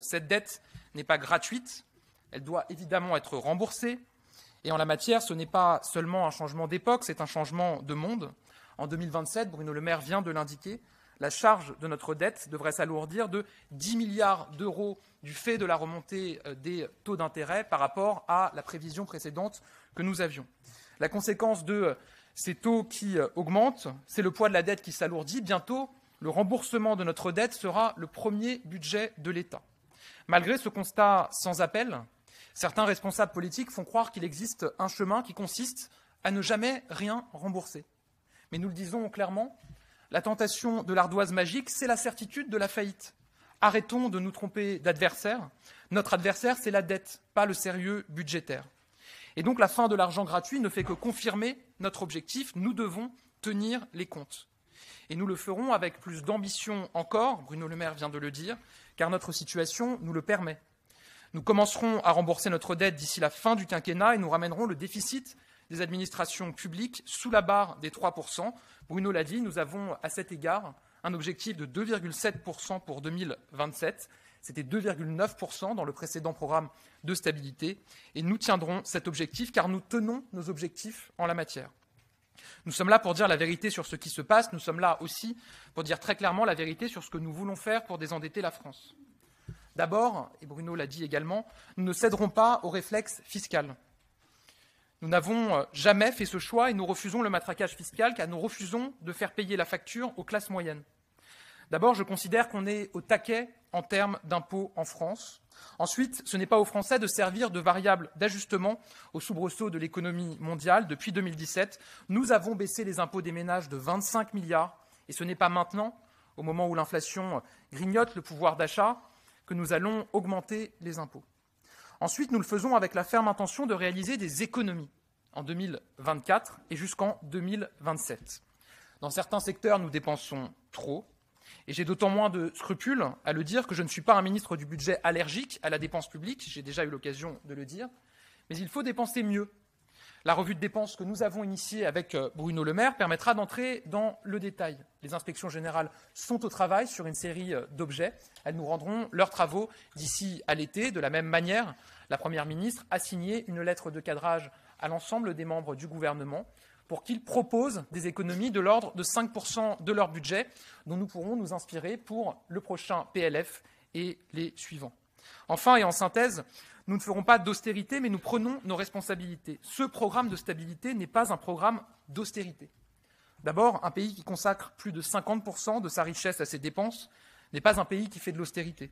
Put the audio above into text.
Cette dette n'est pas gratuite, elle doit évidemment être remboursée. Et en la matière, ce n'est pas seulement un changement d'époque, c'est un changement de monde. En 2027, Bruno Le Maire vient de l'indiquer, la charge de notre dette devrait s'alourdir de 10 milliards d'euros du fait de la remontée des taux d'intérêt par rapport à la prévision précédente que nous avions. La conséquence de ces taux qui augmentent, c'est le poids de la dette qui s'alourdit. Bientôt, le remboursement de notre dette sera le premier budget de l'État. Malgré ce constat sans appel, certains responsables politiques font croire qu'il existe un chemin qui consiste à ne jamais rien rembourser. Mais nous le disons clairement, la tentation de l'ardoise magique, c'est la certitude de la faillite. Arrêtons de nous tromper d'adversaire. Notre adversaire, c'est la dette, pas le sérieux budgétaire. Et donc la fin de l'argent gratuit ne fait que confirmer notre objectif. Nous devons tenir les comptes. Et nous le ferons avec plus d'ambition encore, Bruno Le Maire vient de le dire, car notre situation nous le permet. Nous commencerons à rembourser notre dette d'ici la fin du quinquennat et nous ramènerons le déficit des administrations publiques sous la barre des 3%. Bruno l'a dit, nous avons à cet égard un objectif de 2,7% pour 2027. C'était 2,9% dans le précédent programme de stabilité. Et nous tiendrons cet objectif car nous tenons nos objectifs en la matière. Nous sommes là pour dire la vérité sur ce qui se passe. Nous sommes là aussi pour dire très clairement la vérité sur ce que nous voulons faire pour désendetter la France. D'abord, et Bruno l'a dit également, nous ne céderons pas au réflexe fiscal. Nous n'avons jamais fait ce choix et nous refusons le matraquage fiscal car nous refusons de faire payer la facture aux classes moyennes. D'abord, je considère qu'on est au taquet en termes d'impôts en France. Ensuite, ce n'est pas aux Français de servir de variable d'ajustement au soubresaut de l'économie mondiale. Depuis 2017, nous avons baissé les impôts des ménages de 25 milliards et ce n'est pas maintenant, au moment où l'inflation grignote le pouvoir d'achat, que nous allons augmenter les impôts. Ensuite, nous le faisons avec la ferme intention de réaliser des économies en 2024 et jusqu'en 2027. Dans certains secteurs, nous dépensons trop. Et j'ai d'autant moins de scrupules à le dire que je ne suis pas un ministre du budget allergique à la dépense publique, j'ai déjà eu l'occasion de le dire, mais il faut dépenser mieux. La revue de dépenses que nous avons initiée avec Bruno Le Maire permettra d'entrer dans le détail. Les inspections générales sont au travail sur une série d'objets. Elles nous rendront leurs travaux d'ici à l'été. De la même manière, la Première ministre a signé une lettre de cadrage à l'ensemble des membres du gouvernement pour qu'ils proposent des économies de l'ordre de 5% de leur budget, dont nous pourrons nous inspirer pour le prochain PLF et les suivants. Enfin, et en synthèse, nous ne ferons pas d'austérité, mais nous prenons nos responsabilités. Ce programme de stabilité n'est pas un programme d'austérité. D'abord, un pays qui consacre plus de 50% de sa richesse à ses dépenses n'est pas un pays qui fait de l'austérité.